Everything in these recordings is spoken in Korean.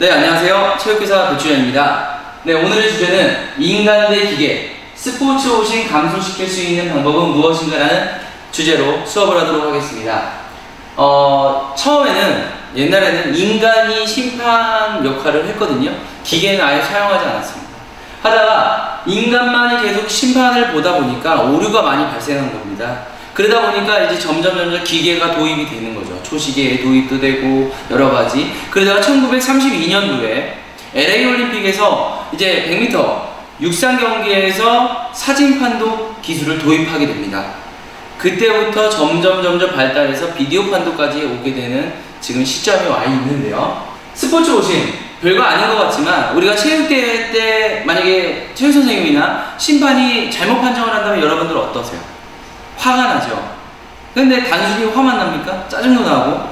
네, 안녕하세요. 체육교사 배주현입니다. 네, 오늘의 주제는 인간 대 기계, 스포츠 오신 감소시킬 수 있는 방법은 무엇인가라는 주제로 수업을 하도록 하겠습니다. 처음에는 옛날에는 인간이 심판 역할을 했거든요. 기계는 아예 사용하지 않았습니다. 하다가 인간만이 계속 심판을 보다 보니까 오류가 많이 발생한 겁니다. 그러다 보니까 이제 점점 기계가 도입이 되는 거죠. 초시계의 도입도 되고 여러 가지. 그러다가 1932년도에 LA 올림픽에서 이제 100m 육상 경기에서 사진판독 기술을 도입하게 됩니다. 그때부터 점점 발달해서 비디오 판독까지 오게 되는 지금 시점이 와 있는데요. 스포츠 오신 별거 아닌 것 같지만 우리가 체육대회 때 만약에 체육 선생님이나 심판이 잘못 판정을 한다면 여러분들 어떠세요? 화가 나죠. 근데 단순히 화만 납니까? 짜증도 나고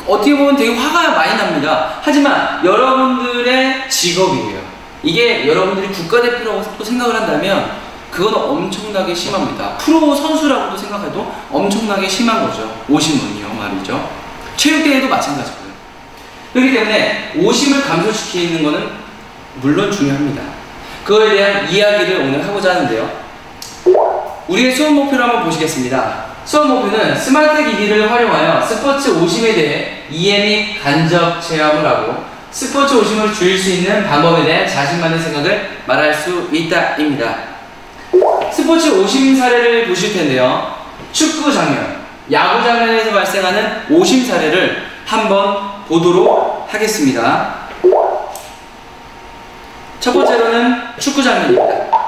어떻게 보면 되게 화가 많이 납니다. 하지만 여러분들의 직업이에요. 이게 여러분들이 국가대표라고 또 생각을 한다면 그건 엄청나게 심합니다. 프로 선수라고도 생각해도 엄청나게 심한 거죠. 오심은요 말이죠. 체육대회도 마찬가지고요. 그렇기 때문에 오심을 감소시키는 거는 물론 중요합니다. 그거에 대한 이야기를 오늘 하고자 하는데요. 우리의 수업 목표를 한번 보시겠습니다. 수업 목표는 스마트 기기를 활용하여 스포츠 오심에 대해 이해 및 간접 체험을 하고 스포츠 오심을 줄일 수 있는 방법에 대한 자신만의 생각을 말할 수 있다 입니다. 스포츠 오심 사례를 보실 텐데요. 축구 장면, 야구 장면에서 발생하는 오심 사례를 한번 보도록 하겠습니다. 첫 번째로는 축구 장면입니다.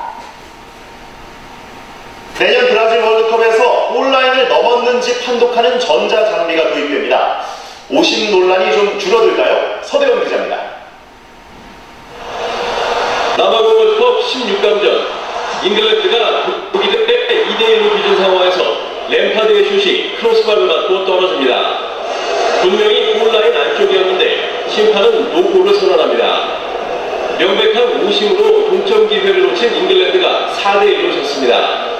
내년 브라질 월드컵에서 골라인을 넘었는지 판독하는 전자장비가 도입됩니다. 오심 논란이 좀 줄어들까요? 서대원 기자입니다. 남아공 월드컵 16강전 잉글랜드가 독일에 2대1로 뒤진 상황에서 램파드의 슛이 크로스바를 맞고 떨어집니다. 분명히 골라인 안쪽이었는데 심판은 노골을 선언합니다. 명백한 오심으로 동점 기회를 놓친 잉글랜드가 4대1로 졌습니다.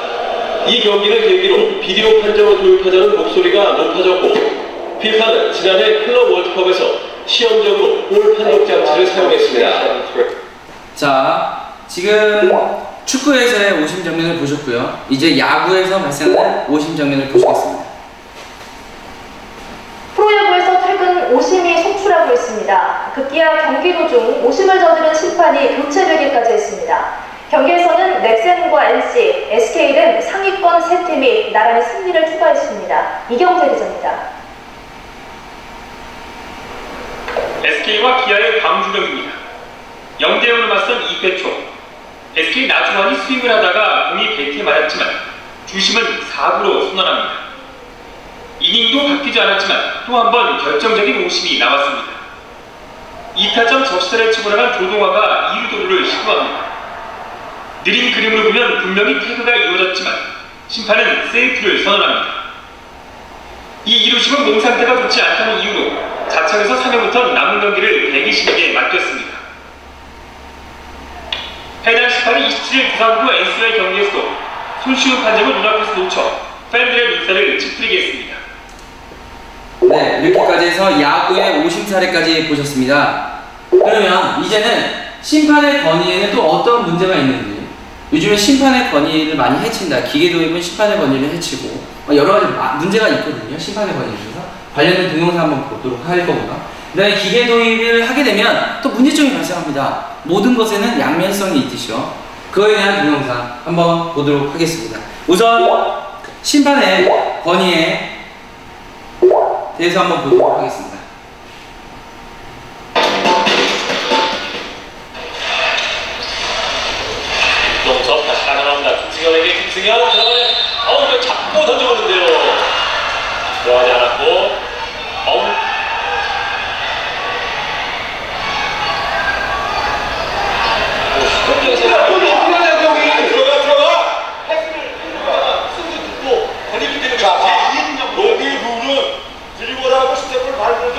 이 경기를 계기로 비디오 판정을 도입하자는 목소리가 높아졌고 피파는 지난해 클럽 월드컵에서 시험적으로 골 판독 장치를 사용했습니다. 자, 지금 축구에서의 오심 장면을 보셨고요. 이제 야구에서 발생하는 오심 장면을 보시겠습니다. 프로야구에서 최근 오심이 속출하고 있습니다. 급기야 경기 도중 오심을 저지른 심판이 교체되기까지 했습니다. 경기에서는 넥센과 NC, SK 등 상위권 세 팀이 나란히 승리를 추가했습니다. 이경재 기자입니다. SK와 기아의 광주경기입니다. 0대0으로 맞선 2회 초 SK 나주환이 스윙을 하다가 공이 배트에 맞았지만 주심은 4구로 선언합니다. 이닝도 바뀌지 않았지만 또 한 번 결정적인 오심이 나왔습니다. 2타점 적시타를 치고 나간 조동화가 2루 도루를 시도합니다. 느린 그림으로 보면 분명히 태그가 이루어졌지만 심판은 세이프를 선언합니다. 이 이루심은 몸 상태가 좋지 않다는 이유로 자청에서 3회부터 남은 경기를 대기실에게 맡겼습니다. 해당 심판은 27일 부산구 NC와의 경기에서도 손쉬운 판정을 눈앞에서 놓쳐 팬들의 눈살을 찌푸리게 했습니다. 네, 이렇게까지 해서 야구의 오심 사례까지 보셨습니다. 그러면 이제는 심판의 권위에는 또 어떤 문제가 있는지, 요즘에 심판의 권위를 많이 해친다. 기계 도입은 심판의 권위를 해치고 여러 가지 문제가 있거든요. 심판의 권위에 대해서 관련된 동영상 한번 보도록 할 거고요. 그다음에 기계 도입을 하게 되면 또 문제점이 발생합니다. 모든 것에는 양면성이 있듯이요. 그거에 대한 동영상 한번 보도록 하겠습니다. 우선 심판의 권위에 대해서 한번 보도록 하겠습니다. 농섭 다시 나가나옵니다. 김승현에게 김승현 들어가면 이거 잡고 던져보는데요. 들어가지 않았고 여기 룰은 드리블하고 스텝을 밟는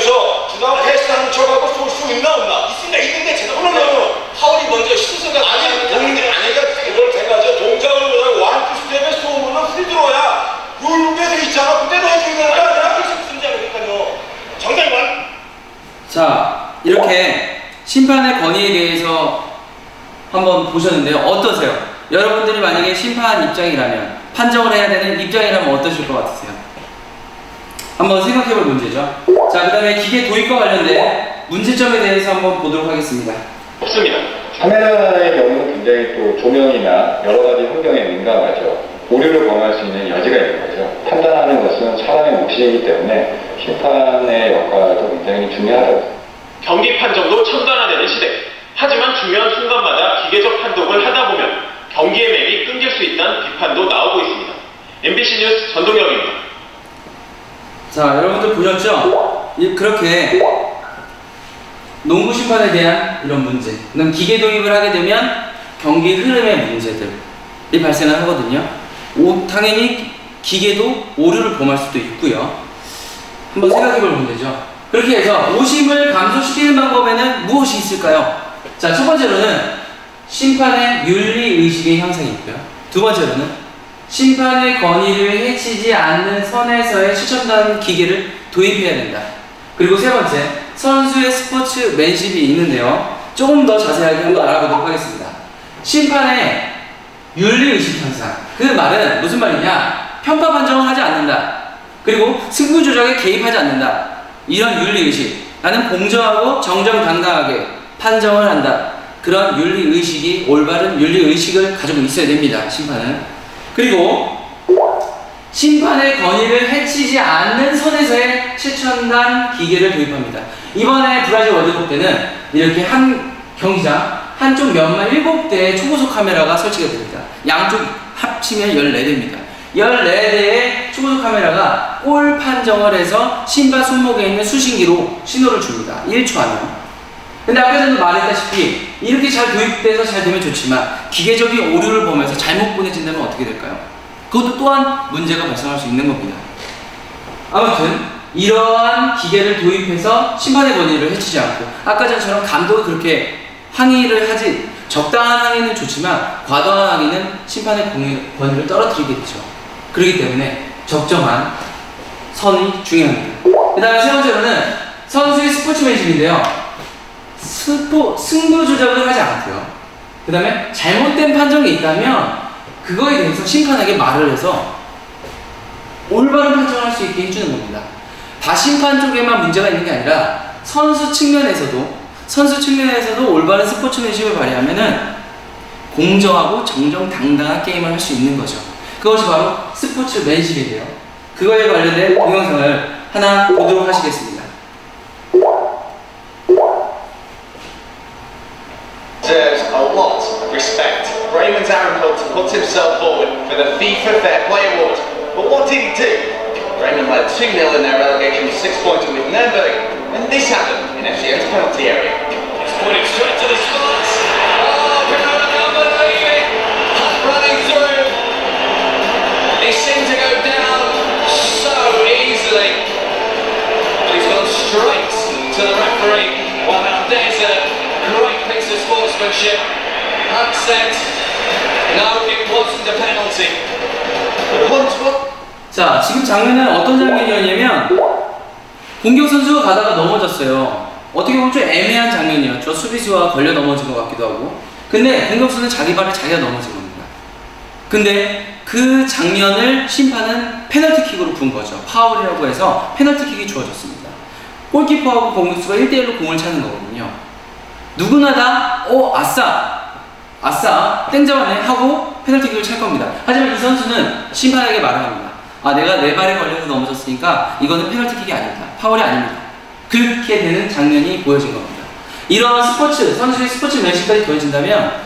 그래서 주당 패스하는 척하고 쏠 수 있나 없나? 있는데 제가 그러면 파울이 먼저 시선가 아니 그걸 제가 동작을 못하고 완투 스텝에 쏘면 프리드로야 룰에 돼 있잖아. 그때도 해주는 거 아니야? 그러니까요. 정상관. 자, 이렇게 심판의 권위에 대해서 한번 보셨는데요. 어떠세요? 여러분들이 만약에 심판 입장이라면, 판정을 해야 되는 입장이라면 어떠실 것 같으세요? 한번 생각해볼 문제죠. 자, 그 다음에 기계 도입과 관련된 문제점에 대해서 한번 보도록 하겠습니다. 없습니다. 카메라의 경우는 굉장히 또 조명이나 여러 가지 환경에 민감하죠. 오류를 범할 수 있는 여지가 있는 거죠. 판단하는 것은 사람의 몫이기 때문에 심판의 역할도 굉장히 중요하다고. 경기 판정도 첨단화되는 시대. 하지만 중요한 순간마다 기계적 판독을 하다 보면 경기의 맥이 끊길 수 있다는 비판도 나오고 있습니다. MBC 뉴스 전동혁입니다. 자, 여러분들 보셨죠? 그렇게 농구 심판에 대한 이런 문제, 그다음 기계 도입을 하게 되면 경기 흐름의 문제들이 발생을 하거든요. 당연히 기계도 오류를 범할 수도 있고요. 한번 생각해볼 문제죠. 그렇게 해서 오심을 감소시키는 방법에는 무엇이 있을까요? 자, 첫 번째로는 심판의 윤리의식의 향상이 있고요. 두 번째로는 심판의 권위를 해치지 않는 선에서의 최첨단 기계를 도입해야 된다. 그리고 세 번째, 선수의 스포츠맨십이 있는데요. 조금 더 자세하게 한번 알아보도록 하겠습니다. 심판의 윤리의식 향상. 그 말은 무슨 말이냐? 편파 판정을 하지 않는다. 그리고 승부 조작에 개입하지 않는다. 이런 윤리의식. 나는 공정하고 정정당당하게 판정을 한다. 그런 윤리의식이, 올바른 윤리의식을 가지고 있어야 됩니다. 심판은. 그리고 심판의 권위를 해치지 않는 선에서의 최첨단 기계를 도입합니다. 이번에 브라질 월드컵 때는 이렇게 한 경기장 한쪽 면만 7대의 초고속 카메라가 설치가 됩니다. 양쪽 합치면 14대입니다. 14대의 초고속 카메라가 골 판정을 해서 심판 손목에 있는 수신기로 신호를 줍니다. 1초 안에. 근데 아까 전에 말했다시피 이렇게 잘 도입돼서 잘 되면 좋지만 기계적인 오류를 범해서 잘못 보내진다면 어떻게 될까요? 그것도 또한 문제가 발생할 수 있는 겁니다. 아무튼 이러한 기계를 도입해서 심판의 권위를 해치지 않고, 아까 전처럼 감독이 그렇게 항의를 하지, 적당한 항의는 좋지만 과도한 항의는 심판의 권위를 떨어뜨리게 되죠. 그렇기 때문에 적정한 선이 중요합니다. 그 다음에 세 번째로는 선수의 스포츠맨십인데요. 승부 조작을 하지 않고요. 그 다음에 잘못된 판정이 있다면 그거에 대해서 심판에게 말을 해서 올바른 판정을 할 수 있게 해주는 겁니다. 다심판 쪽에만 문제가 있는 게 아니라 선수 측면에서도 올바른 스포츠맨십을 발휘하면은 공정하고 정정당당한 게임을 할 수 있는 거죠. 그것이 바로 스포츠맨십인데요. 그거에 관련된 동영상을 하나 보도록 하시겠습니다. Deserves a lot of respect. Raymond Aaronholt put himself forward for the FIFA Fair Play Award. But what did he do? Raymond led 2-0 in their relegation 6-pointer with Nürnberg, and this happened in FCN's penalty area. It's pointed straight to the spots. Oh, Ramona can't believe it! Running through. He seemed to go down so easily. But he's gone straight to the referee. Well, now there's a great piece of sportsmanship. Upset. No, it wasn't a penalty. But once what? 자, 지금 장면은 어떤 장면이었냐면 공격 선수가 가다가 넘어졌어요. 어떻게 보면 좀 애매한 장면이었죠. 수비수와 걸려 넘어진 것 같기도 하고. 근데 공격수는 자기 발을 자기가 넘어진 겁니다. 근데 그 장면을 심판은 페널티킥으로 분 거죠. 파울이라고 해서 페널티킥이 주어졌습니다. 골키퍼하고 공격수가 1대1로 공을 차는 거거든요. 누구나 다 아싸 땡 잡았네 하고 페널티킥을 찰 겁니다. 하지만 이 선수는 심판에게 말을 합니다. 내가 내 발에 걸려서 넘어졌으니까 이거는 페널티킥이 아닙니다. 파울이 아닙니다. 그렇게 되는 장면이 보여진 겁니다. 이런 선수의 스포츠맨십까지 더해진다면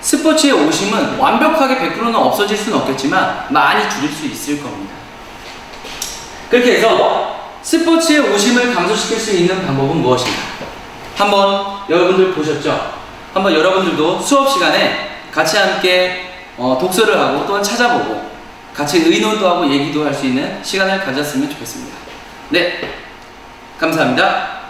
스포츠의 오심은 완벽하게 100%는 없어질 수는 없겠지만 많이 줄일 수 있을 겁니다. 그렇게 해서 스포츠의 오심을 감소시킬 수 있는 방법은 무엇인가? 한번 여러분들 보셨죠? 한번 여러분들도 수업 시간에 같이 함께 독서를 하고 또한 찾아보고 같이 의논도 하고 얘기도 할 수 있는 시간을 가졌으면 좋겠습니다. 네, 감사합니다.